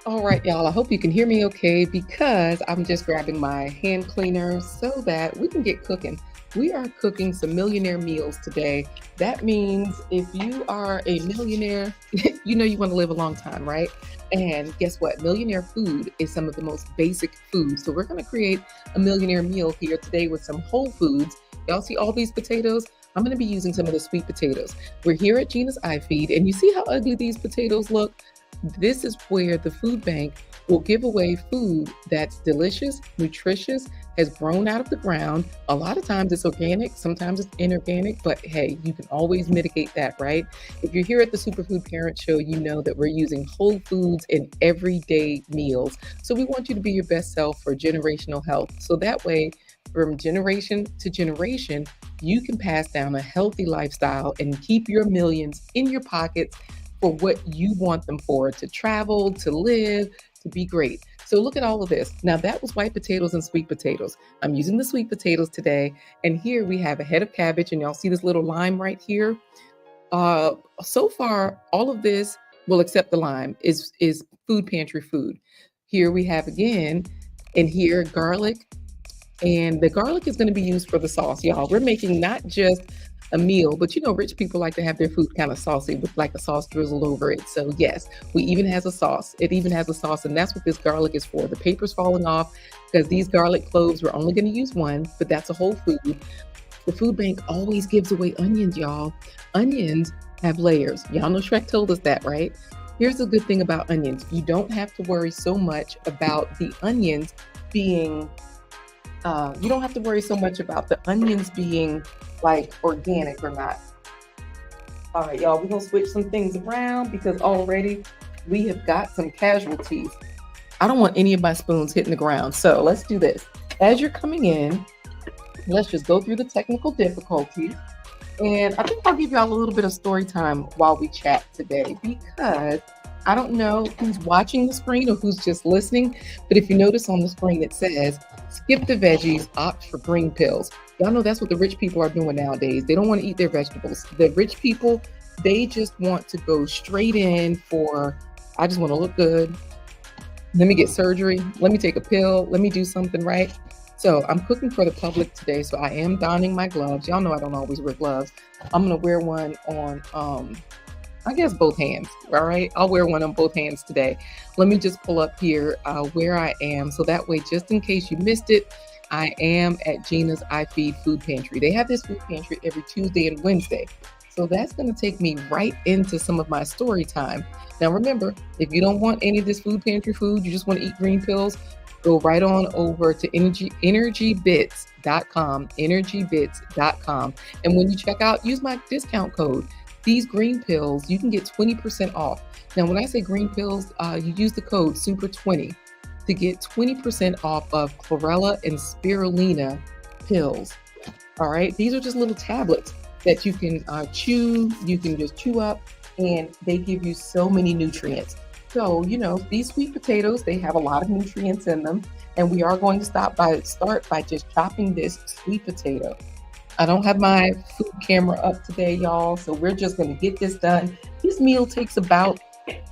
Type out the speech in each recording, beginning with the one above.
All right, y'all. I hope you can hear me okay because I'm just grabbing my hand cleaner so that we can get cooking. We are cooking some millionaire meals today. That means if you are a millionaire, you know you want to live a long time, right? And guess what? Millionaire food is some of the most basic foods. So we're going to create a millionaire meal here today with some whole foods. Y'all see all these potatoes? I'm going to be using some of the sweet potatoes. We're here at Jeanna's iFeed, and you see how ugly these potatoes look? This is where the food bank will give away food that's delicious, nutritious, has grown out of the ground. A lot of times it's organic, sometimes it's inorganic, but hey, you can always mitigate that, right? If you're here at the Superfood Parent Show, you know that we're using whole foods in everyday meals. So we want you to be your best self for generational health. So that way, from generation to generation, you can pass down a healthy lifestyle and keep your millions in your pockets for what you want them for, to travel, to live, to be great. So look at all of this. Now that was white potatoes and sweet potatoes. I'm using the sweet potatoes today. And here we have a head of cabbage, and y'all see this little lime right here. Uh, so far, all of this, well, except the lime, is food pantry food. Here we have again, and here garlic, and the garlic is going to be used for the sauce, y'all. We're making not just a meal, but you know, rich people like to have their food kind of saucy with like a sauce drizzled over it. So yes, we even has a sauce. It even has a sauce, and that's what this garlic is for. The paper's falling off because these garlic cloves, we're only going to use one, but that's a whole food. The food bank always gives away onions, y'all. Onions have layers. Y'all know Shrek told us that, right? Here's the good thing about onions. You don't have to worry so much about the onions being you don't have to worry so much about the onions being like organic or not. All right, y'all, we're gonna switch some things around because already we have got some casualties. I don't want any of my spoons hitting the ground. So let's do this. As you're coming in, let's just go through the technical difficulties. And I think I'll give y'all a little bit of story time while we chat today because I don't know who's watching the screen or who's just listening, but if you notice on the screen, it says, skip the veggies, opt for green pills. Y'all know that's what the rich people are doing nowadays. They don't want to eat their vegetables. The rich people, they just want to go straight in for, I just want to look good. Let me get surgery. Let me take a pill. Let me do something right. So I'm cooking for the public today. So I am donning my gloves. Y'all know I don't always wear gloves. I'm going to wear one on, I guess both hands. All right. I'll wear one on both hands today. Let me just pull up here where I am. So that way, just in case you missed it, I am at Jeanna's iFeed Food Pantry. They have this food pantry every Tuesday and Wednesday. So that's going to take me right into some of my story time. Now, remember, if you don't want any of this food pantry food, you just want to eat green pills, go right on over to energybits.com, energybits.com. And when you check out, use my discount code. These green pills, you can get 20% off. Now, when I say green pills, you use the code SUPER20 to get 20% off of chlorella and spirulina pills. All right. These are just little tablets that you can chew. You can just chew up, and they give you so many nutrients. So, you know, these sweet potatoes, they have a lot of nutrients in them. And we are going to start by just chopping this sweet potato. I don't have my food camera up today, y'all. So we're just going to get this done. This meal takes about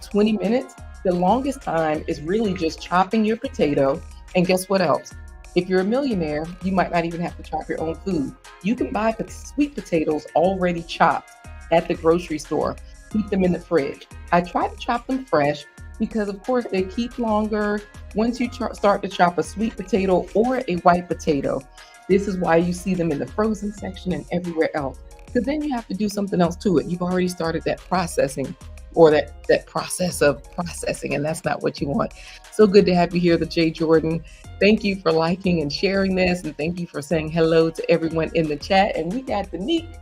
20 minutes. The longest time is really just chopping your potato. And guess what else? If you're a millionaire, you might not even have to chop your own food. You can buy the sweet potatoes already chopped at the grocery store. Keep them in the fridge. I try to chop them fresh because, of course, they keep longer once you start to chop a sweet potato or a white potato. This is why you see them in the frozen section and everywhere else, because then you have to do something else to it. You've already started that processing or that process of processing, and that's not what you want. So good to have you here, the J. Jordan. Thank you for liking and sharing this, and thank you for saying hello to everyone in the chat. And we got Danique,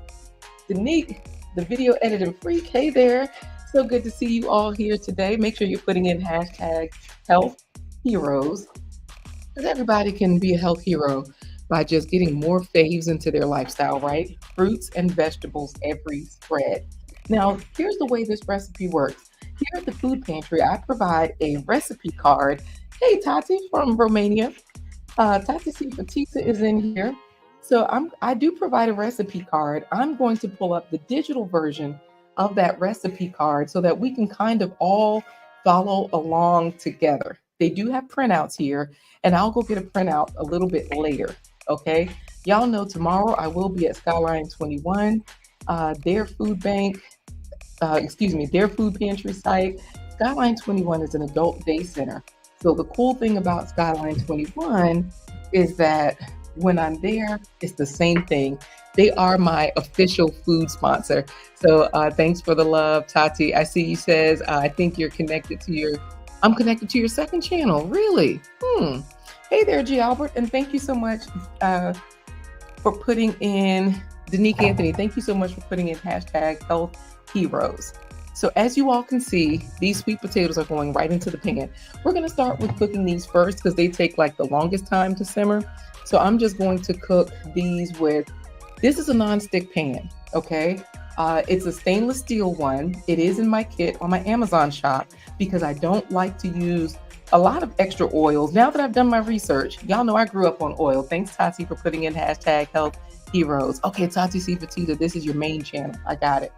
the video editing freak. Hey there. So good to see you all here today. Make sure you're putting in hashtag health heroes, because everybody can be a health hero by just getting more faves into their lifestyle, right? Fruits and vegetables every spread. Now, here's the way this recipe works. Here at the food pantry, I provide a recipe card. Hey, Tati from Romania. Tati C. Batista is in here. So I do provide a recipe card. I'm going to pull up the digital version of that recipe card so that we can kind of all follow along together. They do have printouts here, and I'll go get a printout a little bit later. Okay. Y'all know tomorrow I will be at Skyline 21, their food bank, their food pantry site. Skyline 21 is an adult day center. So the cool thing about Skyline 21 is that when I'm there, it's the same thing. They are my official food sponsor. So thanks for the love, Tati. I see you says, I think you're connected to I'm connected to your second channel. Really? Hey there, G. Albert. And thank you so much for putting in, Danique Anthony, thank you so much for putting in hashtag health heroes. So as you all can see, these sweet potatoes are going right into the pan. We're going to start with cooking these first because they take like the longest time to simmer. So I'm just going to cook these with, this is a nonstick pan, okay? It's a stainless steel one. It is in my kit on my Amazon shop because I don't like to use a lot of extra oils. Now that I've done my research, y'all know I grew up on oil. Thanks, Tati, for putting in hashtag health heroes. Okay, Tati C. Fatita, this is your main channel. I got it.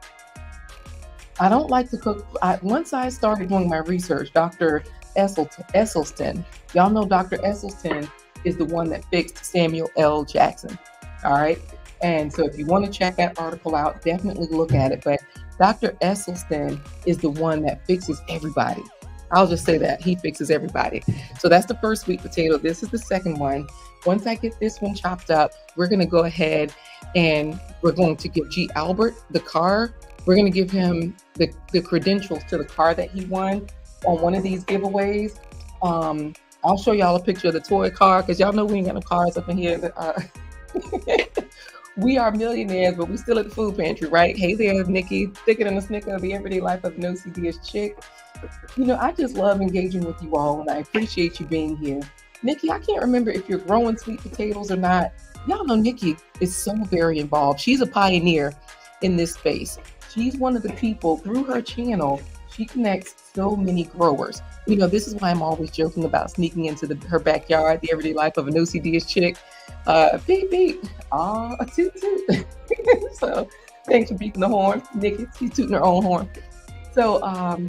I don't like to cook. Once I started doing my research, Dr. Esselstyn, y'all know Dr. Esselstyn is the one that fixed Samuel L. Jackson. All right. And so if you want to check that article out, definitely look at it. But Dr. Esselstyn is the one that fixes everybody. I'll just say that he fixes everybody. So that's the first sweet potato. This is the second one. Once I get this one chopped up, we're going to go ahead and we're going to give G. Albert the car. We're going to give him the credentials to the car that he won on one of these giveaways. I'll show y'all a picture of the toy car because y'all know we ain't got no cars up in here. We are millionaires, but we still at the food pantry, right? Hey there, Nikki. Thicker than a snicker of the everyday life of an OCD-ish chick. You know, I just love engaging with you all, and I appreciate you being here. Nikki, I can't remember if you're growing sweet potatoes or not. Y'all know Nikki is so very involved. She's a pioneer in this space. She's one of the people, through her channel, she connects so many growers. You know, this is why I'm always joking about sneaking into her backyard, the everyday life of an OCD-ish chick. Beep, beep. A toot, toot. So thanks for beeping the horn, Nikki. She's tooting her own horn. So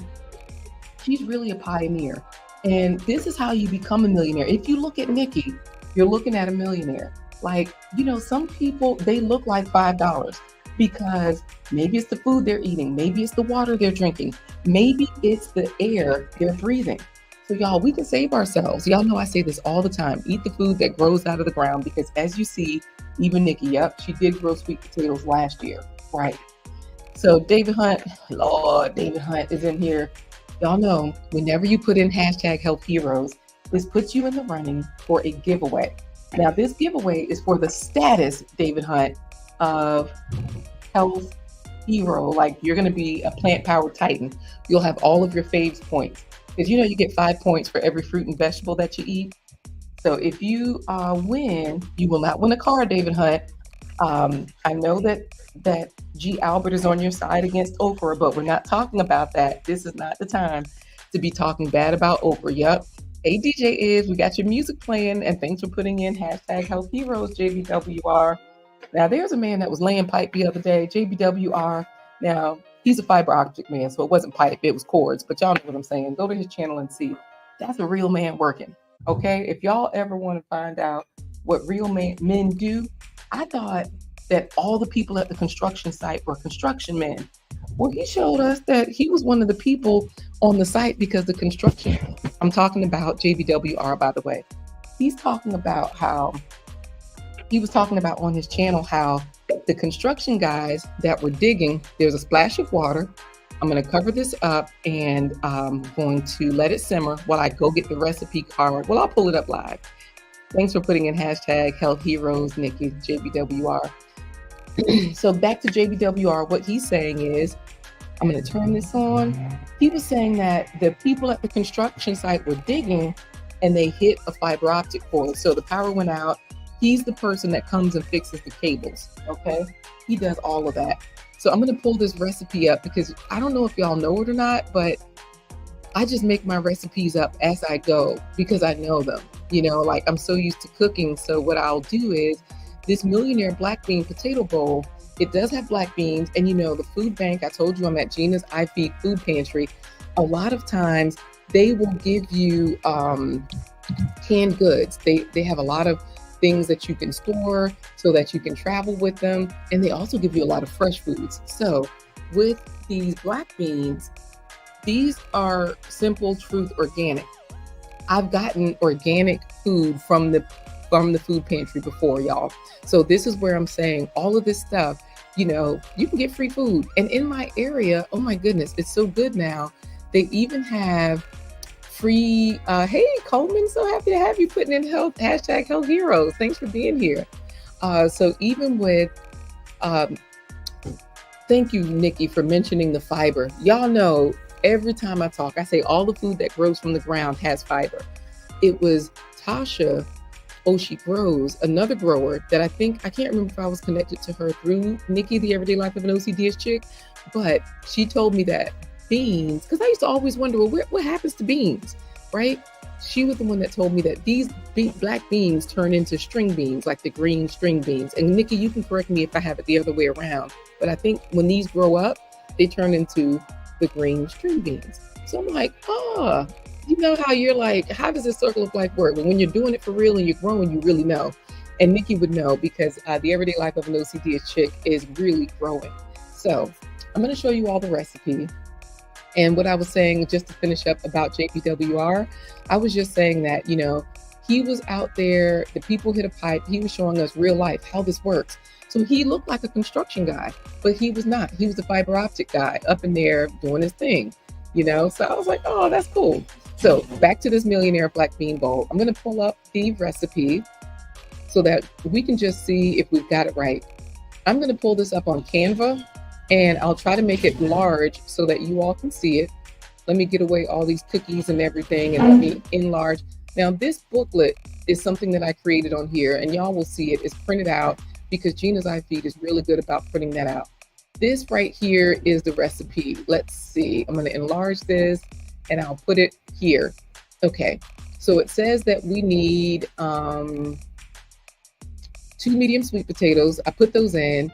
she's really a pioneer. And this is how you become a millionaire. If you look at Nikki, you're looking at a millionaire. Like, you know, some people, they look like $5 because maybe it's the food they're eating. Maybe it's the water they're drinking. Maybe it's the air they're breathing. So y'all, we can save ourselves. Y'all know I say this all the time. Eat the food that grows out of the ground because as you see, even Nikki, yep, she did grow sweet potatoes last year. Right. So David Hunt, Lord, David Hunt is in here. Y'all know whenever you put in hashtag health heroes, this puts you in the running for a giveaway. Now this giveaway is for the status, David Hunt, of health hero. Like you're going to be a plant powered titan. You'll have all of your faves points because you know you get 5 points for every fruit and vegetable that you eat. So if you win, you will not win a car, David Hunt. I know that G. Albert is on your side against Oprah, but we're not talking about that. This is not the time to be talking bad about Oprah. Yep. Hey, DJ Is, we got your music playing, and thanks for putting in hashtag health heroes, JBWR. Now, there's a man that was laying pipe the other day, JBWR. Now, he's a fiber optic man, so it wasn't pipe, it was cords, but y'all know what I'm saying. Go to his channel and see. That's a real man working, okay? If y'all ever want to find out what real men do, I thought that all the people at the construction site were construction men. Well, he showed us that he was one of the people on the site because the construction, I'm talking about JBWR, by the way. He's talking about how, he was talking about on his channel how the construction guys that were digging, there's a splash of water. I'm going to cover this up and I'm going to let it simmer while I go get the recipe card. Well, I'll pull it up live. Thanks for putting in hashtag health heroes, Nikki, JBWR. So back to JBWR, what he's saying is, I'm going to turn this on. He was saying that the people at the construction site were digging and they hit a fiber optic cord. So the power went out. He's the person that comes and fixes the cables. Okay. He does all of that. So I'm going to pull this recipe up because I don't know if y'all know it or not, but I just make my recipes up as I go because I know them, you know, like I'm so used to cooking. So what I'll do is this Millionaire Black Bean Potato Bowl, it does have black beans. And you know, the food bank, I told you I'm at Jeanna's iFeed food pantry. a lot of times they will give you canned goods. They have a lot of things that you can store so that you can travel with them. And they also give you a lot of fresh foods. So with these black beans, these are Simple Truth organic. I've gotten organic food from the food pantry before, y'all. So this is where I'm saying all of this stuff, you can get free food. And in my area, oh my goodness, it's so good now. They even have free, hey Coleman, so happy to have you putting in health, #Health Heroes. Thanks for being here. So even with, thank you, Nikki, for mentioning the fiber. Y'all know every time I talk, I say all the food that grows from the ground has fiber. It was Tasha, She Grows, another grower that I can't remember if I was connected to her through Nikki, the Everyday Life of an OCDS chick, but she told me that beans, because I used to always wonder, well, what happens to beans, right? She was the one that told me that these black beans turn into string beans, like the green string beans. And Nikki, you can correct me if I have it the other way around, but I think when these grow up, they turn into the green string beans. So I'm like, you know how you're like, how does this circle of life work? But when you're doing it for real and you're growing, you really know. And Nikki would know because the Everyday Life of an OCDS chick is really growing. So I'm going to show you all the recipe. And what I was saying, just to finish up about JPWR, I was just saying that, he was out there, the people hit a pipe, he was showing us real life, how this works. So he looked like a construction guy, but he was not. He was a fiber optic guy up in there doing his thing, So I was like, oh, that's cool. So back to this Millionaire Black Bean Bowl. I'm going to pull up the recipe so that we can just see if we've got it right. I'm going to pull this up on Canva. And I'll try to make it large so that you all can see it. Let me get away all these cookies and everything and let me enlarge. Now this booklet is something that I created on here and y'all will see it. It's printed out because Jeanna's iFeed is really good about printing that out. This right here is the recipe. Let's see, I'm gonna enlarge this and I'll put it here. Okay, so it says that we need 2 medium sweet potatoes. I put those in.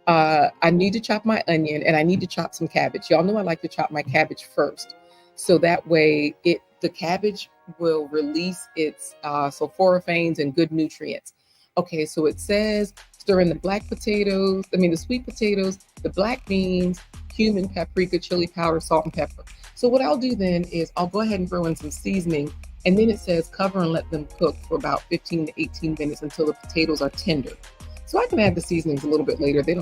I need to chop my onion and I need to chop some cabbage. Y'all know I like to chop my cabbage first. So that way the cabbage will release its sulforaphanes and good nutrients. Okay, so it says stir in the the sweet potatoes, the black beans, cumin, paprika, chili powder, salt, and pepper. So what I'll do then is I'll go ahead and throw in some seasoning. And then it says cover and let them cook for about 15 to 18 minutes until the potatoes are tender. So I can add the seasonings a little bit later. They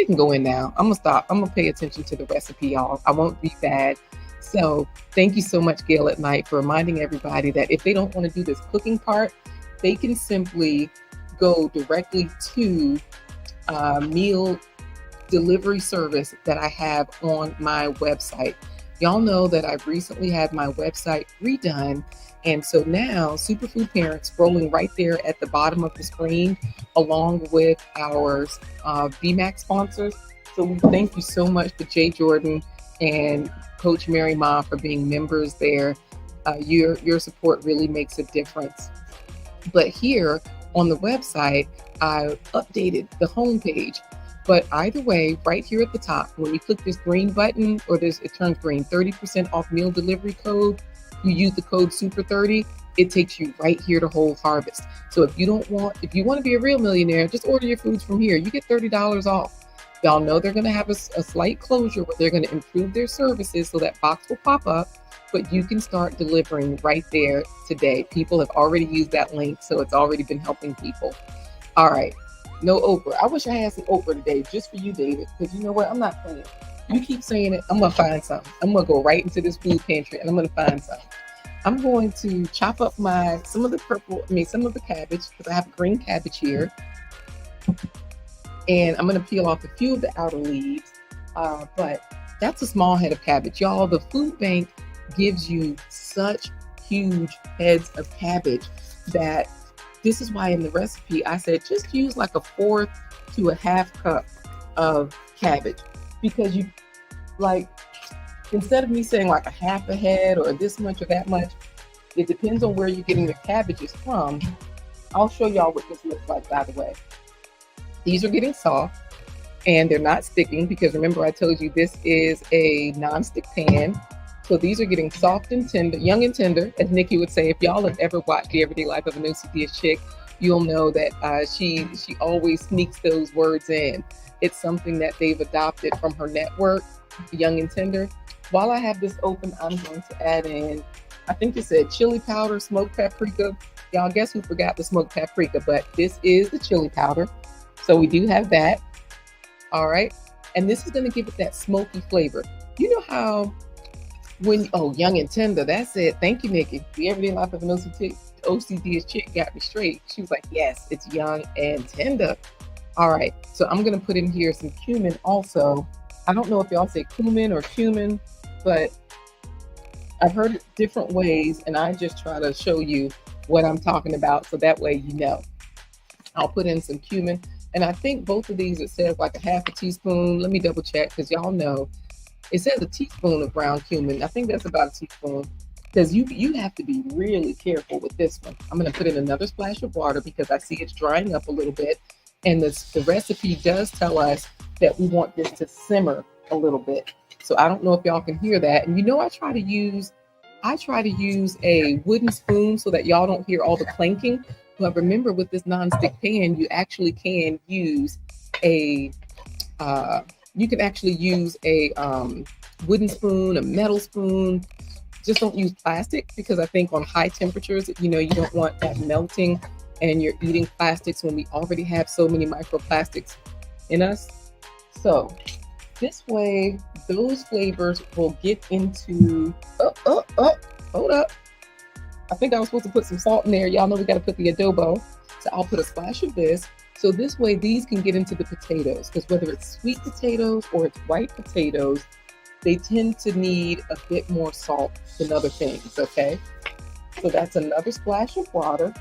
can go in now. I'm gonna stop. I'm gonna pay attention to the recipe, y'all. I won't be bad. So thank you so much, Gail at Night, for reminding everybody that if they don't want to do this cooking part, they can simply go directly to meal delivery service that I have on my website. Y'all know that I've recently had my website redone. And so now Superfood Parents scrolling right there at the bottom of the screen, along with our VMAX sponsors. So we thank you so much to Jay Jordan and Coach Mary Ma for being members there. Your support really makes a difference. But here on the website, I updated the homepage. But either way, right here at the top, when you click this green button it turns green, 30% off meal delivery code. You use the code SUPER30, it takes you right here to Whole Harvest. So if you want to be a real millionaire, just order your foods from here. You get $30 off. Y'all know they're going to have a slight closure where they're going to improve their services so that box will pop up, but you can start delivering right there today. People have already used that link, so it's already been helping people. All right, no okra. I wish I had some okra today just for you, David, because you know what? I'm not playing. You keep saying it, I'm going to find something. I'm going to go right into this food pantry and I'm going to find something. I'm going to chop up some of the cabbage because I have green cabbage here. And I'm going to peel off a few of the outer leaves. But that's a small head of cabbage. Y'all, the food bank gives you such huge heads of cabbage that this is why in the recipe I said just use like 1/4 to 1/2 cup of cabbage. Because instead of me saying like 1/2 head or this much or that much, it depends on where you're getting the cabbages from. I'll show y'all what this looks like, by the way. These are getting soft and they're not sticking because remember I told you this is a non-stick pan. So these are getting soft and tender, young and tender, as Nikki would say. If y'all have ever watched The Everyday Life of an OCD chick, you'll know that she always sneaks those words in. It's something that they've adopted from her network, Young and Tender. While I have this open, I'm going to add in, I think it said chili powder, smoked paprika. Y'all guess who forgot the smoked paprika, but this is the chili powder. So we do have that. All right. And this is going to give it that smoky flavor. You know how young and tender, that's it. Thank you, Nikki. The Everyday Life of an OCD chick got me straight. She was like, yes, it's young and tender. All right. So I'm going to put in here some cumin also. I don't know if y'all say cumin or cumin, but I've heard it different ways, and I just try to show you what I'm talking about so that way you know. I'll put in some cumin, and I think both of these, it says like a half a teaspoon. Let me double check because y'all know it says a teaspoon of ground cumin. I think that's about a teaspoon because you have to be really careful with this one. I'm going to put in another splash of water because I see it's drying up a little bit, and the recipe does tell us that we want this to simmer a little bit. So I don't know if y'all can hear that. And you know, I try to use a wooden spoon so that y'all don't hear all the clanking. But remember, with this nonstick pan, you actually can use a wooden spoon, a metal spoon. Just don't use plastic because I think on high temperatures, you know, you don't want that melting and you're eating plastics when we already have so many microplastics in us. So this way, those flavors will get into, hold up. I think I was supposed to put some salt in there. Y'all know we got to put the adobo. So I'll put a splash of this. So this way, these can get into the potatoes, because whether it's sweet potatoes or it's white potatoes, they tend to need a bit more salt than other things, okay? So that's another splash of water.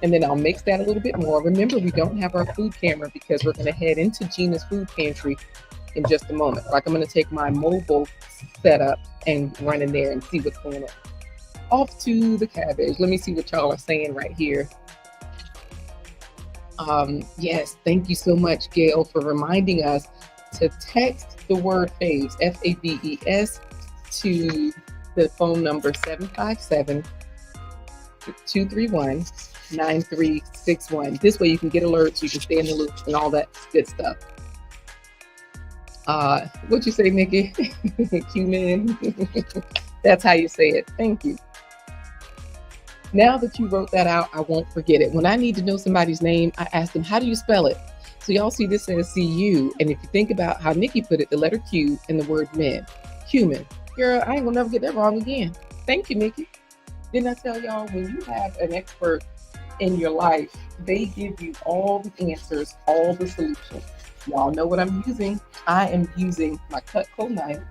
And then I'll mix that a little bit more. Remember, we don't have our food camera because we're going to head into Jeanna's food pantry in just a moment. Like, I'm going to take my mobile setup and run in there and see what's going on. Off to the cabbage. Let me see what y'all are saying right here. Yes, thank you so much, Gail, for reminding us to text the word FAVES, FAVES, to the phone number 757-231-9361. This way you can get alerts, you can stay in the loop and all that good stuff. What'd you say, Nikki? Cumin. That's how you say it. Thank you. Now that you wrote that out, I won't forget it. When I need to know somebody's name, I ask them, how do you spell it? So y'all see this says C-U. And if you think about how Nikki put it, the letter Q and the word men, cumin. Girl, I ain't gonna never get that wrong again. Thank you, Nikki. Didn't I tell y'all, when you have an expert in your life, they give you all the answers, all the solutions. Y'all know what I'm using. I am using my Cutco knife.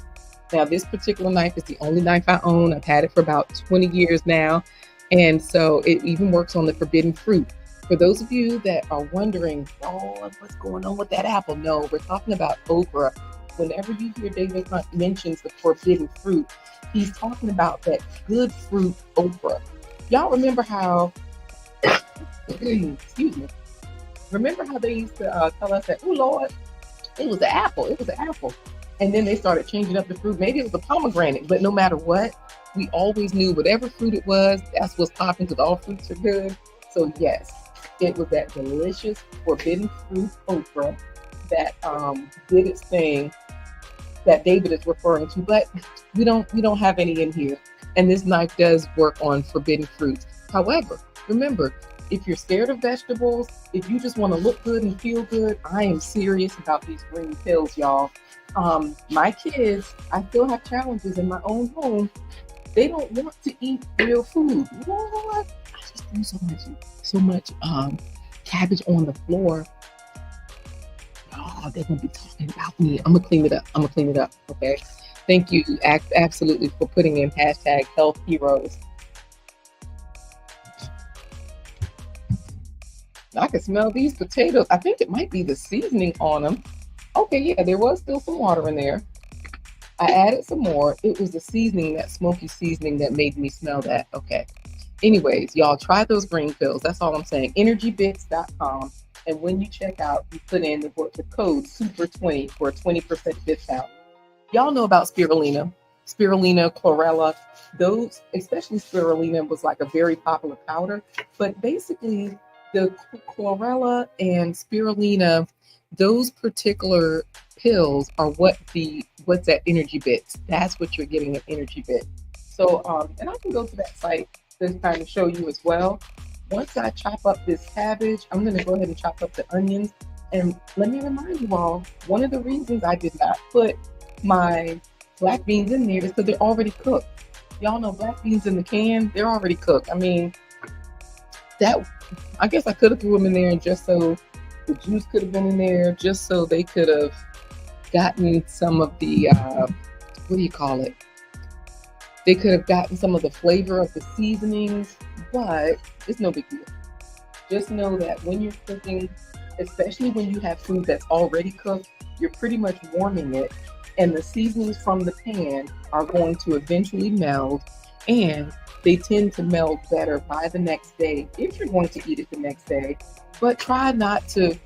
Now, this particular knife is the only knife I own. I've had it for about 20 years now. And so it even works on the forbidden fruit. For those of you that are wondering, oh, what's going on with that apple? No, we're talking about okra. Whenever you hear David Hunt mentions the forbidden fruit, he's talking about that good fruit okra. Y'all remember how, excuse me, remember how they used to tell us that, oh, Lord, it was the apple. It was the apple. And then they started changing up the fruit. Maybe it was a pomegranate, but no matter what, we always knew whatever fruit it was, that's what's popping because all fruits are good. So yes, it was that delicious forbidden fruit okra that did its thing that David is referring to, but we don't have any in here. And this knife does work on forbidden fruits. However, remember, if you're scared of vegetables, if you just want to look good and feel good, I am serious about these green pills, y'all. My kids, I still have challenges in my own home. They don't want to eat real food. What? I just threw so much cabbage on the floor. Oh, they're gonna be talking about me. I'm gonna clean it up. Okay. Thank you absolutely for putting in hashtag health heroes. I can smell these potatoes. I think it might be the seasoning on them. Okay, yeah, there was still some water in there. I added some more. It was the seasoning, that smoky seasoning, that made me smell that. Okay. Anyways, y'all try those green pills. That's all I'm saying. Energybits.com. And when you check out, you put in the code SUPER20 for a 20% discount. Y'all know about spirulina. spirulina, chlorella. Those, especially spirulina, was like a very popular powder. But basically, the chlorella and spirulina, those particular pills are what's that energy bits. That's what you're getting, an energy bit. So, and I can go to that site to kind of show you as well. Once I chop up this cabbage, I'm going to go ahead and chop up the onions. And let me remind you all, one of the reasons I did not put my black beans in there is because they're already cooked. Y'all know black beans in the can, they're already cooked. I mean, I guess I could have threw them in there just so the juice could have been in there, just so they could have gotten some of the, what do you call it? They could have gotten some of the flavor of the seasonings, but it's no big deal. Just know that when you're cooking, especially when you have food that's already cooked, you're pretty much warming it, and the seasonings from the pan are going to eventually meld, and they tend to meld better by the next day if you're going to eat it the next day. But try not to,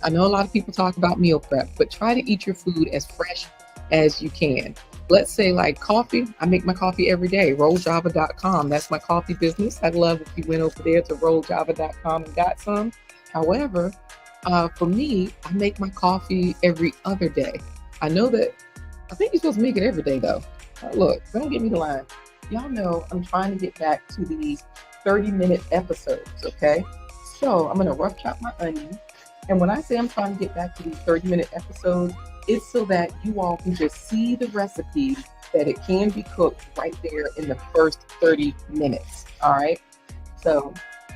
I know a lot of people talk about meal prep, but try to eat your food as fresh as you can. Let's say like coffee. I make my coffee every day. RollJava.com. That's my coffee business. I'd love if you went over there to RollJava.com and got some. However, for me, I make my coffee every other day. I know that, I think you're supposed to make it every day though. Look, don't get me the line. Y'all know I'm trying to get back to these 30-minute episodes, okay? So I'm gonna rough chop my onion. And when I say I'm trying to get back to these 30-minute episodes, it's so that you all can just see the recipe, that it can be cooked right there in the first 30 minutes, all right? So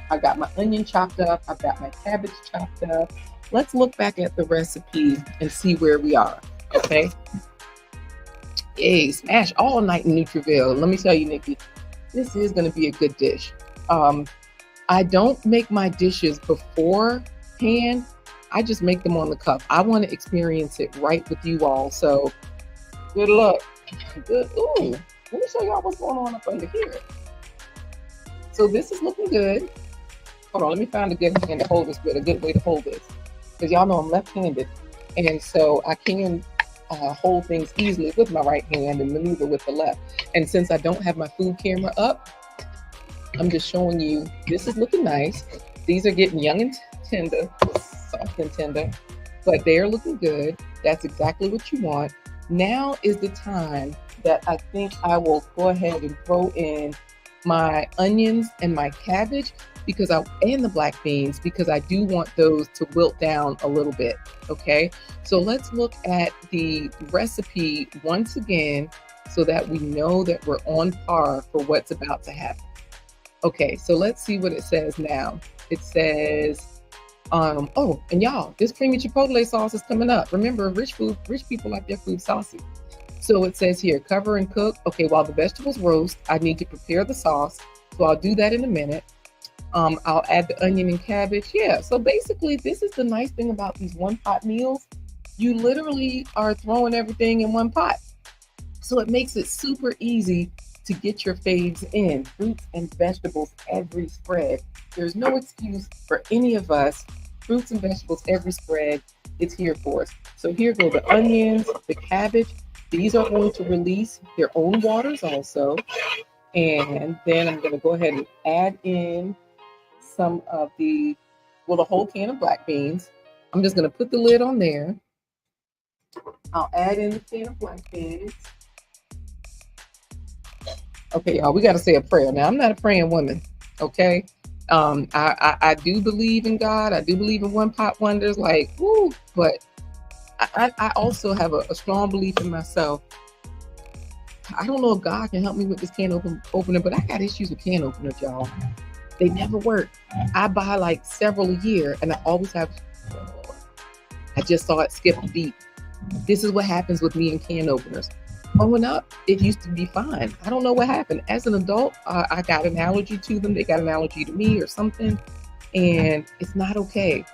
I got my onion chopped up. I've got my cabbage chopped up. Let's look back at the recipe and see where we are, okay? Yay, smash all night in Nutriville. Let me tell you, Nikki, this is going to be a good dish. I don't make my dishes beforehand. I just make them on the cup. I want to experience it right with you all. So good luck. Good. Ooh, let me show y'all what's going on up under here. So this is looking good. Hold on, let me find a good hand to hold this with, a good way to hold this. Because y'all know I'm left-handed. And so I can hold things easily with my right hand and maneuver with the left. And since I don't have my food camera up, I'm just showing you, this is looking nice. These are getting young and tender, soft and tender, but they're looking good. That's exactly what you want. Now is the time that I think I will go ahead and throw in my onions and my cabbage and the black beans, because I do want those to wilt down a little bit. Okay, so let's look at the recipe once again so that we know that we're on par for what's about to happen. Okay, so let's see what it says now. It says, oh, and y'all, this creamy chipotle sauce is coming up. Remember, rich people like their food saucy. So it says here, cover and cook. Okay, while the vegetables roast, I need to prepare the sauce. So I'll do that in a minute. I'll add the onion and cabbage. Yeah, so basically this is the nice thing about these one-pot meals. You literally are throwing everything in one pot. So it makes it super easy to get your faves in, fruits and vegetables every spread. There's no excuse for any of us. Fruits and vegetables every spread, it's here for us. So here go the onions, the cabbage. These are going to release their own waters also. And then I'm going to go ahead and add in some of the whole can of black beans. I'm just going to put the lid on there. I'll add in the can of black beans. Okay, y'all, we got to say a prayer. Now, I'm not a praying woman, okay? I do believe in God. I do believe in one pot wonders, like, woo, but I also have a strong belief in myself. I don't know if God can help me with this can opener, but I got issues with can openers, y'all. They never work. I buy like several a year, and I always have, I just saw it skip a beat. This is what happens with me and can openers. Growing up, it used to be fine. I don't know what happened. As an adult, I got an allergy to them. They got an allergy to me or something, and it's not okay.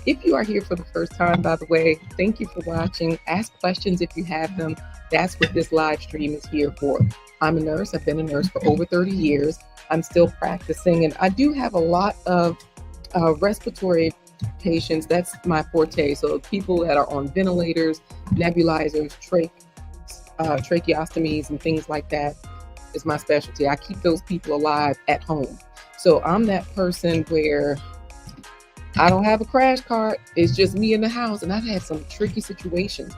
If you are here for the first time, by the way, thank you for watching. Ask questions if you have them. That's what this live stream is here for. I'm a nurse. I've been a nurse for over 30 years. I'm still practicing, and I do have a lot of respiratory patients. That's my forte. So people that are on ventilators, nebulizers, tracheostomies and things like that is my specialty. I keep those people alive at home. So I'm that person where I don't have a crash cart. It's just me in the house. And I've had some tricky situations.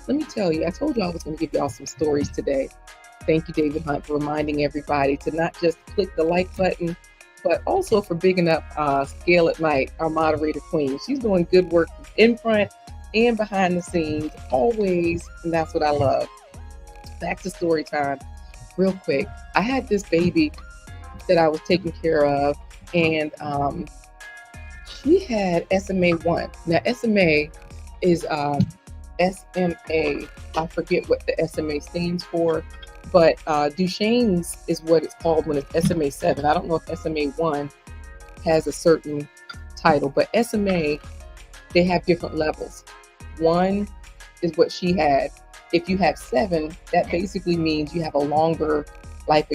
Let me tell you, I told you I was going to give y'all some stories today. Thank you, David Hunt, for reminding everybody to not just click the like button, but also for bigging up Scale at Night, our moderator queen. She's doing good work in front and behind the scenes, always, and that's what I love. Back to story time, real quick. I had this baby that I was taking care of, and she had SMA1. Now, SMA is SMA. I forget what the SMA stands for, but Duchenne's is what it's called when it's SMA7. I don't know if SMA1 has a certain title, but SMA, they have different levels. 1 is what she had. If you have 7, that basically means you have a longer life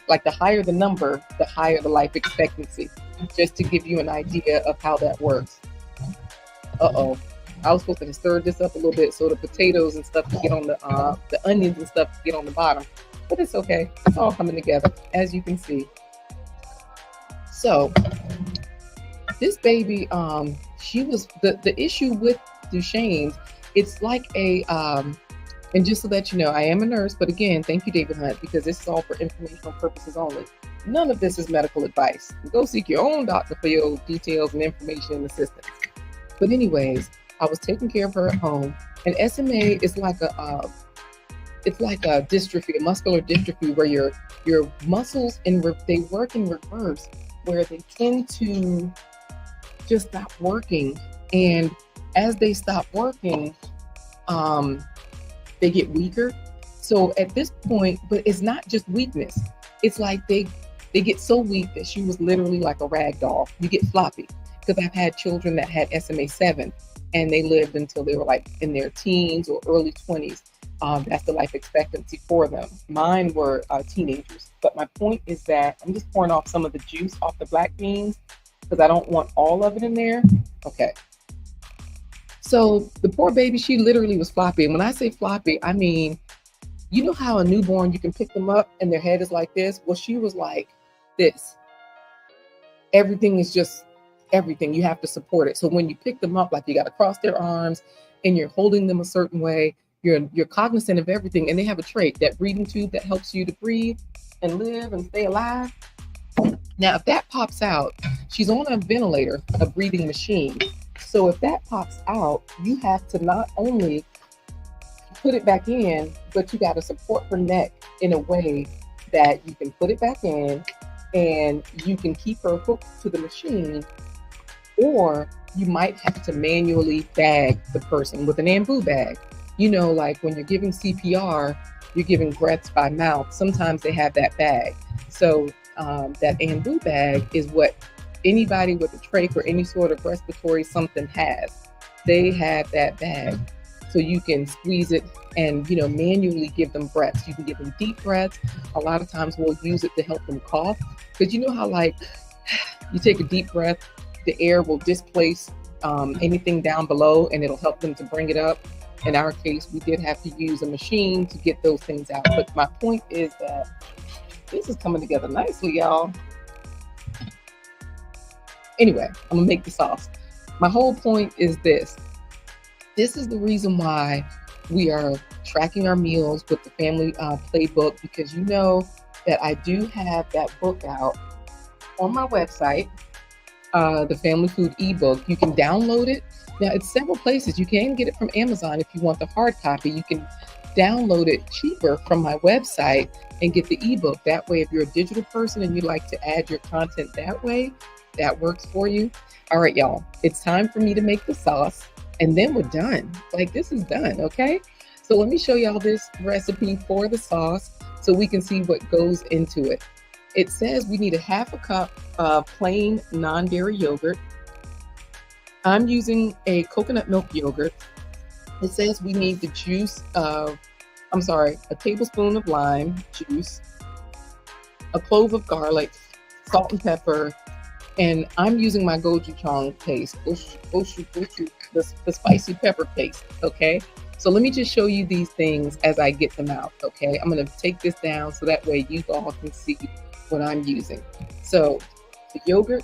like the higher the number, the higher the life expectancy, just to give you an idea of how that works. Uh-oh. I was supposed to stir this up a little bit so the potatoes and stuff can get on the onions and stuff can get on the bottom, but it's okay. It's all coming together, as you can see. So this baby, she was the issue with Duchenne's. It's like a and just so that you know, I am a nurse, but again, thank you, David Hunt, because this is all for informational purposes only. None of this is medical advice. Go seek your own doctor for your details and information and assistance. But anyways, I was taking care of her at home, and SMA is like a dystrophy, a muscular dystrophy, where your muscles they work in reverse, where they tend to just stop working, and as they stop working, they get weaker. So at this point, but it's not just weakness. It's like they get so weak that she was literally like a rag doll. You get floppy. Because I've had children that had SMA7 and they lived until they were like in their teens or early 20s. That's the life expectancy for them. Mine were teenagers. But my point is that I'm just pouring off some of the juice off the black beans because I don't want all of it in there. Okay. So the poor baby, she literally was floppy. And when I say floppy, I mean, you know how a newborn, you can pick them up and their head is like this? Well, she was like this. Everything is just everything. You have to support it. So when you pick them up, like you got to cross their arms and you're holding them a certain way, you're cognizant of everything. And they have a trait, that breathing tube that helps you to breathe and live and stay alive. Now, if that pops out, she's on a ventilator, a breathing machine. So if that pops out, you have to not only put it back in, but you got to support her neck in a way that you can put it back in and you can keep her hooked to the machine, or you might have to manually bag the person with an ambu bag. You know, like when you're giving CPR, you're giving breaths by mouth. Sometimes they have that bag. So that ambu bag is what anybody with a trach or any sort of respiratory something has. They have that bag. So you can squeeze it and, manually give them breaths. You can give them deep breaths. A lot of times we'll use it to help them cough. Because you know how like you take a deep breath, the air will displace anything down below and it'll help them to bring it up. In our case, we did have to use a machine to get those things out. But my point is that this is coming together nicely, y'all. Anyway, I'm gonna make the sauce. My whole point is this. This is the reason why we are tracking our meals with the family playbook, because you know that I do have that book out on my website, the family food ebook. You can download it. Now it's several places. You can get it from Amazon if you want the hard copy. You can download it cheaper from my website and get the ebook. That way, if you're a digital person and you like to add your content that way, that works for you. All right, y'all, it's time for me to make the sauce and then we're done. Like, this is done, okay? So let me show y'all this recipe for the sauce so we can see what goes into it. It says we need a half a cup of plain non-dairy yogurt. I'm using a coconut milk yogurt. It says we need the juice of, a tablespoon of lime juice, a clove of garlic, salt and pepper, and I'm using my gochujang paste, the spicy pepper paste, okay? So let me just show you these things as I get them out, okay? I'm gonna take this down so that way you all can see what I'm using. So the yogurt,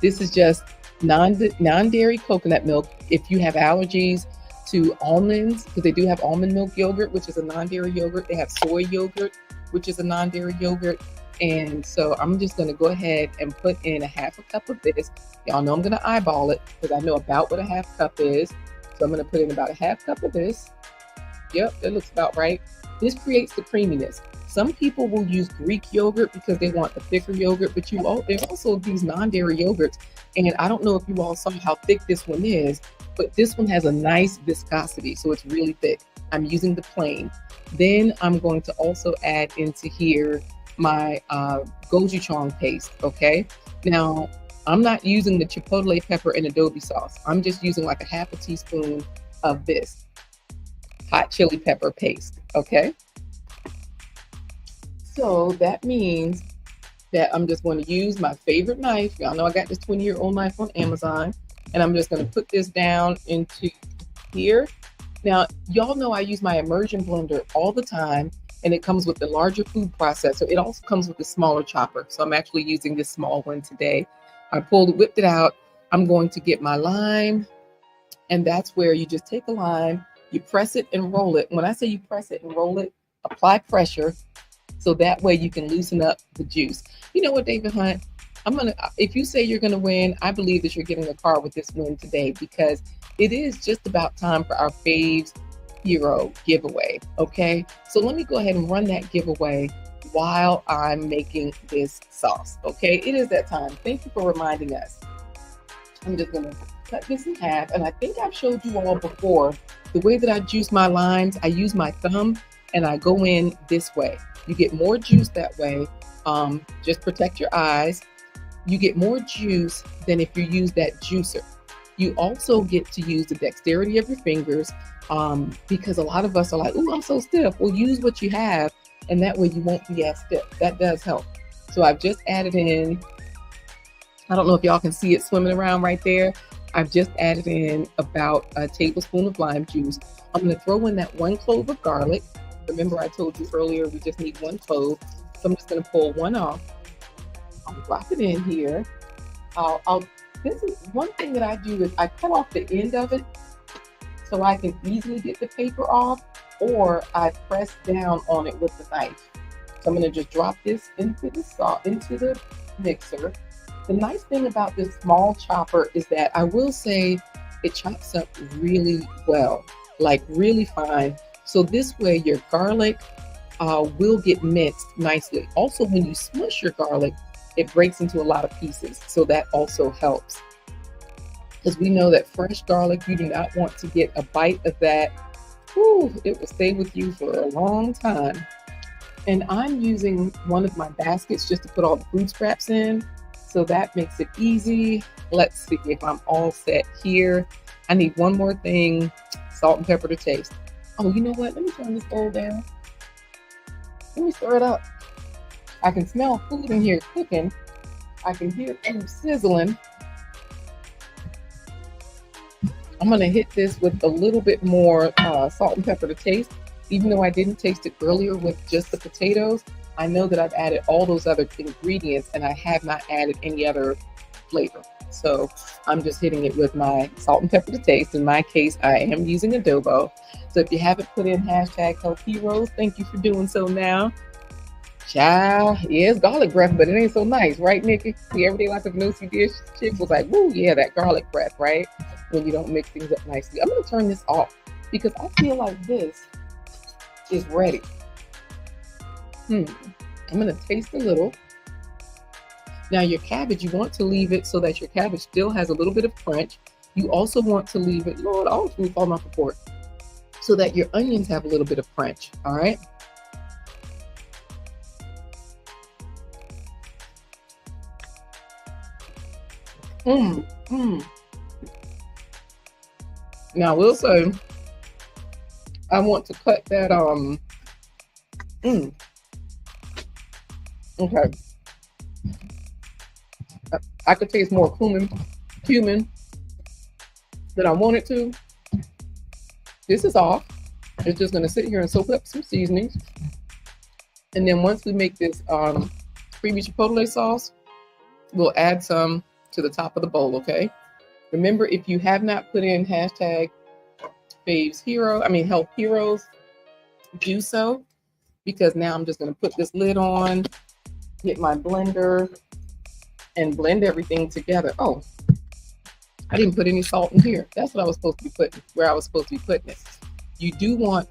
this is just non-dairy coconut milk. If you have allergies to almonds, because they do have almond milk yogurt, which is a non-dairy yogurt. They have soy yogurt, which is a non-dairy yogurt. And so I'm just going to go ahead and put in a half a cup of this. Y'all know I'm going to eyeball it because I know about what a half cup is. So I'm going to put in about a half cup of this. Yep, that looks about right. This creates the creaminess. Some people will use Greek yogurt because they want the thicker yogurt, but there's also these non-dairy yogurts. And I don't know if you all saw how thick this one is, but this one has a nice viscosity, so it's really thick. I'm using the plain. Then I'm going to also add into here my gochujang paste, okay? Now, I'm not using the chipotle pepper and adobe sauce. I'm just using like a half a teaspoon of this hot chili pepper paste, okay? So that means that I'm just going to use my favorite knife. Y'all know I got this 20-year-old knife on Amazon, and I'm just going to put this down into here. Now, y'all know I use my immersion blender all the time, and it comes with the larger food processor. It also comes with the smaller chopper. So I'm actually using this small one today. I whipped it out. I'm going to get my lime, and that's where you just take a lime, you press it and roll it. When I say you press it and roll it, apply pressure, so that way you can loosen up the juice. You know what, David Hunt? If you say you're gonna win, I believe that you're getting a car with this win today, because it is just about time for our Faves Hero giveaway, okay? So let me go ahead and run that giveaway while I'm making this sauce, okay? It is that time. Thank you for reminding us. I'm just gonna cut this in half, and I think I've showed you all before the way that I juice my limes. I use my thumb and I go in this way. You get more juice that way. Just protect your eyes. You get more juice than if you use that juicer. You also get to use the dexterity of your fingers, because a lot of us are like, "Ooh, I'm so stiff." Well, use what you have, and that way you won't be as stiff. That does help. So I've just added in, I don't know if y'all can see it swimming around right there. I've just added in about a tablespoon of lime juice. I'm going to throw in that 1 clove of garlic. Remember, I told you earlier we just need 1 clove. So I'm just going to pull one off. I'll drop it in here. This is one thing that I do is I cut off the end of it so I can easily get the paper off, or I press down on it with the knife. So I'm going to just drop this into the mixer. The nice thing about this small chopper is that I will say it chops up really well, like really fine. So this way your garlic will get minced nicely. Also, when you smush your garlic, it breaks into a lot of pieces. So that also helps. Because we know that fresh garlic, you do not want to get a bite of that. Whew, it will stay with you for a long time. And I'm using one of my baskets just to put all the food scraps in. So that makes it easy. Let's see if I'm all set here. I need one more thing, salt and pepper to taste. Oh, you know what? Let me turn this bowl down. Let me stir it up. I can smell food in here cooking. I can hear food sizzling. I'm gonna hit this with a little bit more salt and pepper to taste. Even though I didn't taste it earlier with just the potatoes, I know that I've added all those other ingredients and I have not added any other flavor. So I'm just hitting it with my salt and pepper to taste. In my case, I am using adobo. So if you haven't put in hashtag Health Heroes, thank you for doing so now. Child, yeah, it's garlic breath, but it ain't so nice, right, Nikki? See, everyday life of nosy dish chick was like, woo, yeah, that garlic breath, right? When you don't mix things up nicely. I'm gonna turn this off because I feel like this is ready. I'm gonna taste a little. Now your cabbage, you want to leave it so that your cabbage still has a little bit of crunch. You also want to leave it, Lord, all the food falling off the fork, so that your onions have a little bit of crunch, all right? Now I will say, I want to cut that, okay. I could taste more cumin than I wanted to. This is off. It's just gonna sit here and soak up some seasonings. And then once we make this creamy chipotle sauce, we'll add some to the top of the bowl, okay? Remember, if you have not put in hashtag FAVES Hero, Health Heroes, do so, because now I'm just gonna put this lid on, get my blender, and blend everything together. Oh, I didn't put any salt in here. That's what I was supposed to be putting, where I was supposed to be putting it. You do want,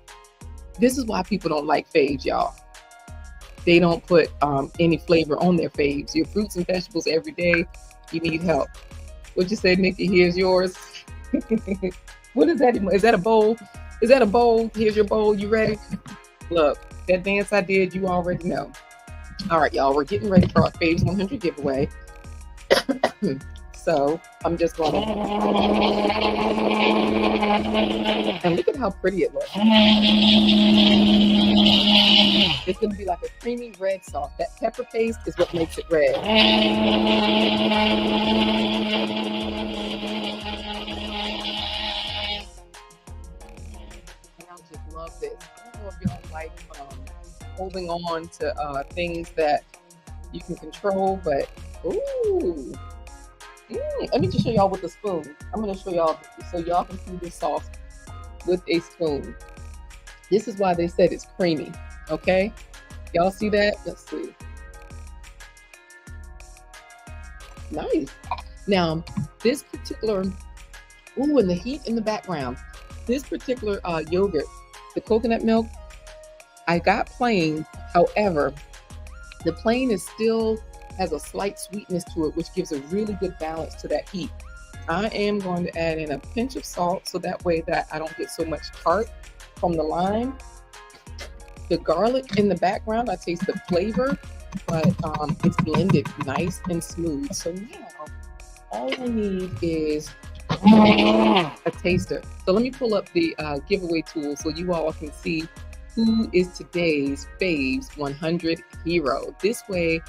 this is why people don't like FAVES, y'all. They don't put any flavor on their FAVES. Your fruits and vegetables every day, you need help. What'd you say, Nikki? Here's yours. What is that? Is that a bowl? Is that a bowl? Here's your bowl. You ready? Look, that dance I did, you already know. All right, y'all, we're getting ready for our FAVES 100 giveaway. So I'm just going to, and look at how pretty it looks. It's going to be like a creamy red sauce. That pepper paste is what makes it red. And I just love this. I don't know if y'all like holding on to things that you can control, but ooh. Let me just show y'all with the spoon. I'm going to show y'all so y'all can see this sauce with a spoon. This is why they said it's creamy. Okay? Y'all see that? Let's see. Nice. Now, this particular, and the heat in the background. This particular yogurt, the coconut milk, I got plain. However, the plain is still has a slight sweetness to it, which gives a really good balance to that heat. I am going to add in a pinch of salt so that way that I don't get so much tart from the lime. The garlic in the background, I taste the flavor, but it's blended nice and smooth. So now all I need is a taster. So let me pull up the giveaway tool so you all can see who is today's FAVES 100 hero. This way,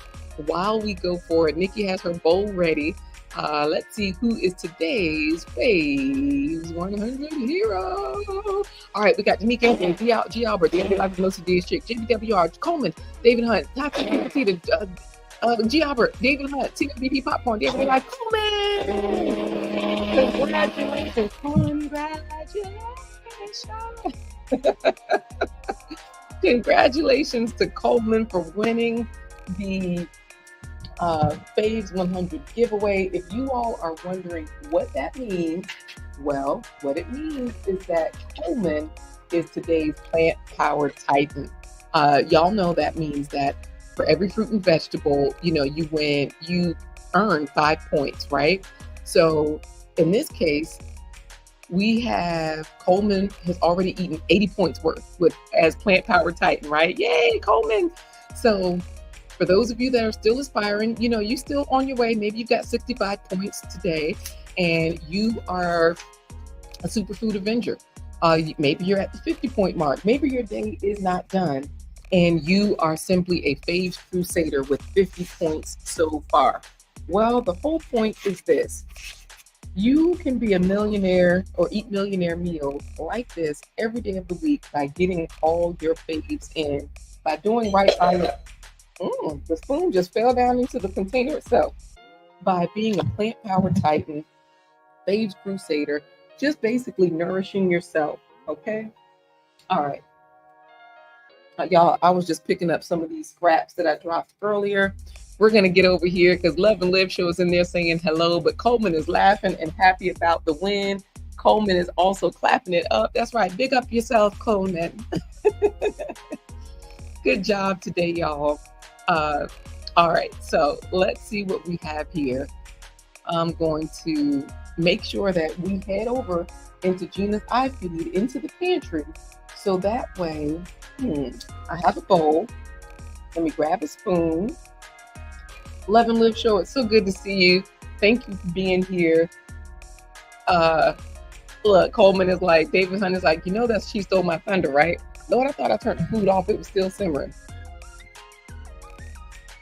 while we go for it, Nikki has her bowl ready. Let's see who is today's FAVES 100 hero. All right, we got Tamika Anthony, G. Albert, the Everyday Life of Most Serious Chick, JBWR, Coleman, David Hunt, Dr. Petita, G. Albert, David Hunt, TWBP Popcorn, the Everyday Life, Coleman. Congratulations. Congratulations to Coleman for winning the FAVES 100 giveaway. If you all are wondering what that means, well, what it means is that Coleman is today's plant-powered titan. Y'all know that means that for every fruit and vegetable, you earn 5 points, right? So in this case, we have Coleman has already eaten 80 points worth as plant-powered titan, right? Yay, Coleman! So for those of you that are still aspiring, you're still on your way. Maybe you've got 65 points today and you are a superfood avenger. Maybe you're at the 50-point mark. Maybe your day is not done and you are simply a FAVES crusader with 50 points so far. Well, the whole point is this. You can be a millionaire or eat millionaire meals like this every day of the week by getting all your FAVES in, by doing right by it. The spoon just fell down into the container itself. By being a plant-powered titan, FAVES crusader, just basically nourishing yourself, okay? All right. Y'all, I was just picking up some of these scraps that I dropped earlier. We're going to get over here because Love and Live Show is in there saying hello, but Coleman is laughing and happy about the win. Coleman is also clapping it up. That's right. Big up yourself, Coleman. Good job today, y'all. All right, so let's see what we have here. I'm going to make sure that we head over into Jeanna's iFeed, into the pantry, so that way, I have a bowl. Let me grab a spoon. Love and Live Show, it's so good to see you. Thank you for being here. Look, Coleman is like, David Hunt is like, that she stole my thunder, right? Lord, I thought I turned the food off. It was still simmering.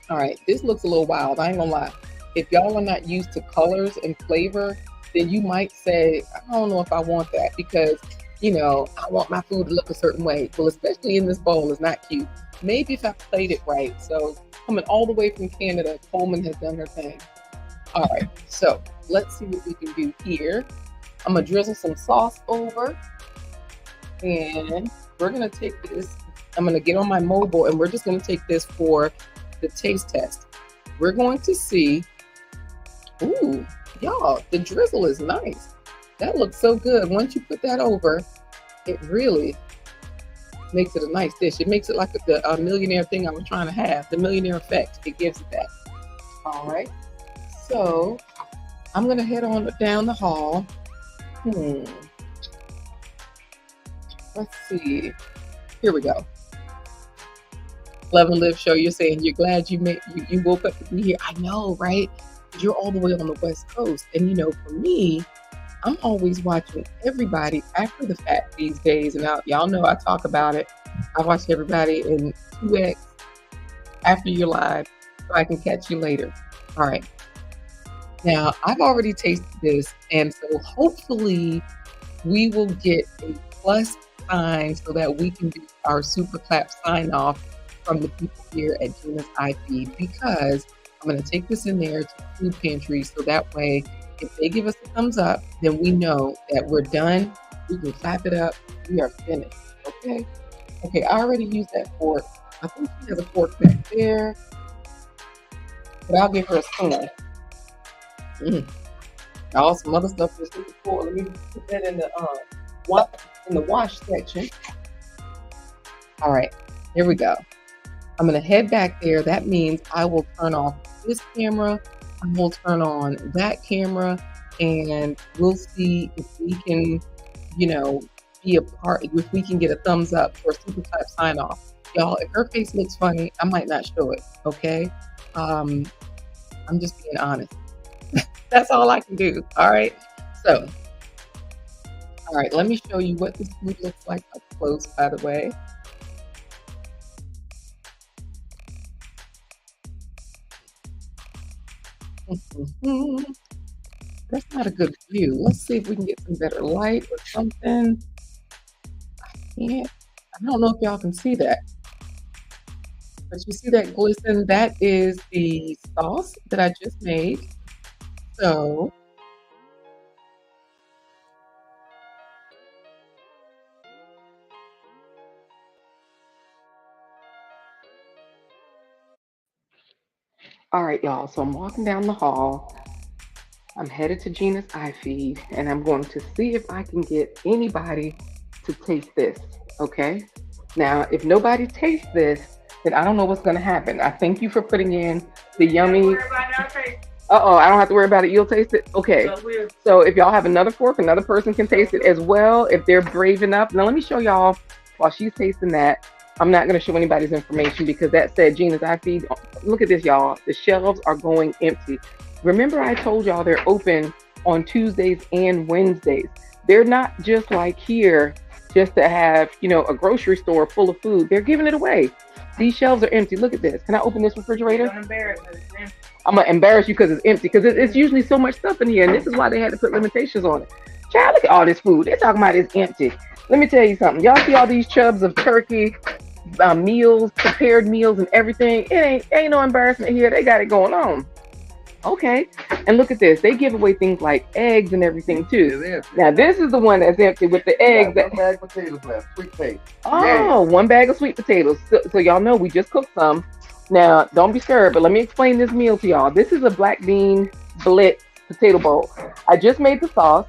All right, this looks a little wild. I ain't gonna lie. If y'all are not used to colors and flavor, then you might say, I don't know if I want that, because I want my food to look a certain way. Well, especially in this bowl is not cute. Maybe if I played it right. So coming all the way from Canada, Coleman has done her thing. All right, so let's see what we can do here. I'm gonna drizzle some sauce over, and we're gonna take this. I'm gonna get on my mobile, and we're just gonna take this for the taste test. We're going to see. Ooh, y'all, the drizzle is nice. That looks so good. Once you put that over, it really makes it a nice dish. It makes it like the millionaire thing I was trying to have, the millionaire effect. It gives it that. All right. So I'm going to head on down the hall. Let's see. Here we go. Love and Live Show, you're saying you're glad you woke up to be here. I know, right? You're all the way on the West Coast. And for me, I'm always watching everybody after the fact these days. And y'all know I talk about it. I watch everybody in 2X after you're live so I can catch you later. All right. Now, I've already tasted this. And so hopefully we will get a plus sign so that we can do our super clap sign off from the people here at Jeanna's iFeed, because I'm going to take this in there to the food pantry so that way if they give us a thumbs up, then we know that we're done. We can clap it up. We are finished. Okay? Okay, I already used that fork. I think she has a fork back there, but I'll give her a spoon. All some other stuff is looking for. Let me put that in the wash section. All right, here we go. I'm going to head back there. That means I will turn off this camera. I will turn on that camera, and we'll see if we can, be a part, if we can get a thumbs up for a super clap sign off. Y'all, if her face looks funny, I might not show it, okay? I'm just being honest. That's all I can do, all right? So, all right, let me show you what this food looks like up close, by the way. That's not a good view. Let's see if we can get some better light or something. I don't know if y'all can see that. But you see that glisten? That is the sauce that I just made. So all right, y'all. So I'm walking down the hall. I'm headed to Jeanna's iFeed, and I'm going to see if I can get anybody to taste this, okay? Now, if nobody tastes this, then I don't know what's going to happen. I thank you for putting in the yummy. Uh-oh, I don't have to worry about it. You'll taste it? Okay. So if y'all have another fork, another person can taste it as well if they're brave enough. Now, let me show y'all while she's tasting that. I'm not going to show anybody's information because that said Jeanna's iFeed. Look at this, y'all. The shelves are going empty. Remember I told y'all they're open on Tuesdays and Wednesdays. They're not just like here just to have, a grocery store full of food. They're giving it away. These shelves are empty. Look at this. Can I open this refrigerator? Don't embarrass me. I'm going to embarrass you because it's empty, because it's usually so much stuff in here, and this is why they had to put limitations on it. Child, look at all this food. They're talking about it's empty. Let me tell you something. Y'all see all these chubs of turkey, meals, prepared meals, and everything. It ain't no embarrassment here. They got it going on. Okay, and look at this. They give away things like eggs and everything too. Now this is the one that's empty with the eggs. One bag of potatoes left, sweet potatoes. Oh, yeah. 1 bag of sweet potatoes. So y'all know we just cooked some. Now don't be scared, but let me explain this meal to y'all. This is a Black Bean Blitz potato bowl. I just made the sauce.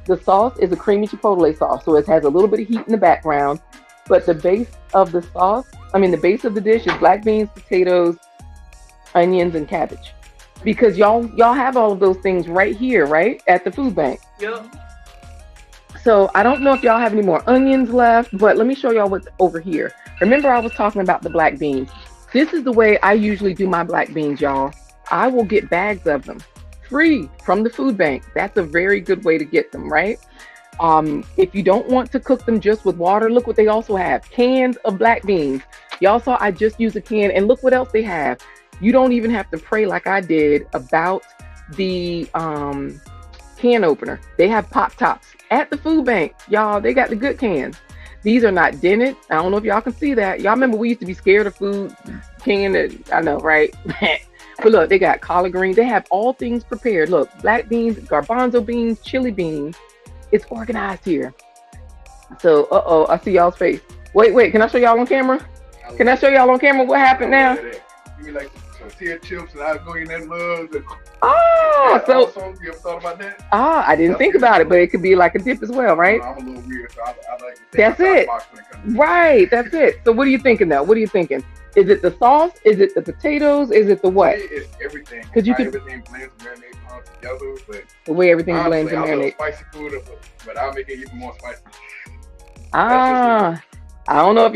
The sauce is a creamy chipotle sauce, so it has a little bit of heat in the background. But the base of the sauce, the base of the dish is black beans, potatoes, onions, and cabbage. Because y'all have all of those things right here, right? At the food bank. Yep. So I don't know if y'all have any more onions left, but let me show y'all what's over here. Remember I was talking about the black beans. This is the way I usually do my black beans, y'all. I will get bags of them free from the food bank. That's a very good way to get them, right? If you don't want to cook them just with water, look what they also have. Cans of black beans. Y'all saw I just used a can, and look what else they have. You don't even have to pray like I did about the can opener. They have pop tops at the food bank, y'all. They got the good cans. These are not dented. I don't know if y'all can see that. Y'all remember we used to be scared of food can. I know, right? But look, they got collard greens. They have all things prepared. Look, black beans, garbanzo beans, chili beans. It's organized here. So, I see y'all's face. Wait, can I show y'all on camera? Can I show y'all on camera what happened now? Give me like some tortilla chips and I'll go in that mug. Oh, so awesome. You ever thought about that? I didn't think about it, but it could be like a dip as well, right? I'm a little weird, so I like to that's it. Right, that's it. So what are you thinking now? What are you thinking? Is it the sauce? Is it the potatoes? Is it the what? It's everything. Because you can everything blends and marinates all together, but the way everything honestly, blends and marinates. I love spicy food, but I'll make it even more spicy. I don't know if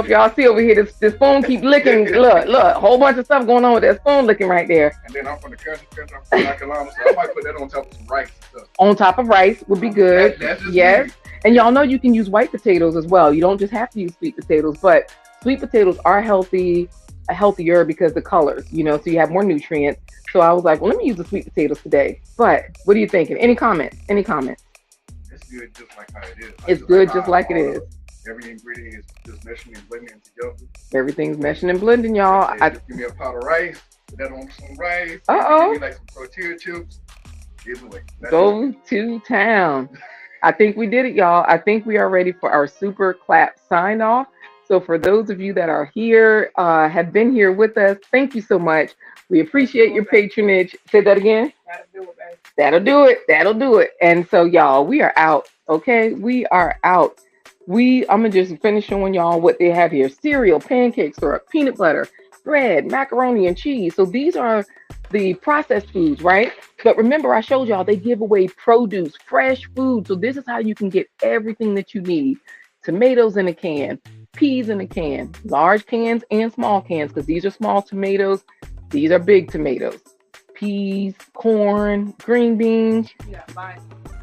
y'all see over here. This spoon keep licking. Look, whole bunch of stuff going on with that spoon licking right there. And then I'm from the country. I'm from North Carolina, so I might put that on top of some rice and stuff. On top of rice would be good. That's just yes. Me. And y'all know you can use white potatoes as well. You don't just have to use sweet potatoes, but sweet potatoes are healthier because the colors, so you have more nutrients. So I was like, well, let me use the sweet potatoes today. But what are you thinking? Any comments? It's good just like how it is. It's good just like it is. Every ingredient is just meshing and blending together. Everything's meshing and blending, y'all. Just give me a pot of rice. Put that on some rice. Uh-oh. Give me like some tortilla chips. Go to town. I think we did it, y'all. I think we are ready for our super clap sign off. So for those of you that are here, have been here with us, thank you so much. We appreciate your patronage. Say that again. That'll do it. And so y'all, we are out. Okay, we are out. I'm gonna just finish showing y'all what they have here: cereal, pancake syrup, peanut butter, bread, macaroni and cheese. So these are the processed foods, right? But remember, I showed y'all they give away produce, fresh food. So this is how you can get everything that you need: tomatoes in a can, peas in a can, large cans and small cans, because these are small tomatoes, these are big tomatoes, peas, corn, green beans,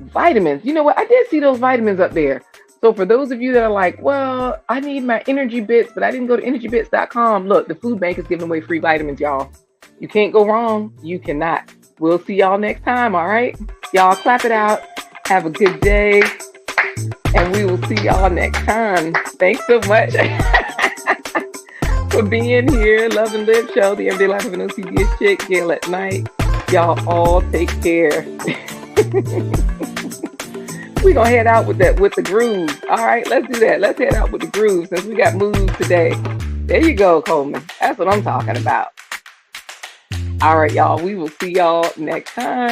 vitamins. You know what? I did see those vitamins up there. So for those of you that are like, well, I need my energy bits, but I didn't go to energybits.com. Look, the food bank is giving away free vitamins, y'all. You can't go wrong. You cannot. We'll see y'all next time. All right. Y'all clap it out. Have a good day. And we will see y'all next time. Thanks so much for being here. Love and Live Show, the everyday life of an OCD chick, Gail at night. Y'all all take care. We're going to head out with the grooves. All right, let's do that. Let's head out with the grooves since we got moves today. There you go, Coleman. That's what I'm talking about. All right, y'all. We will see y'all next time.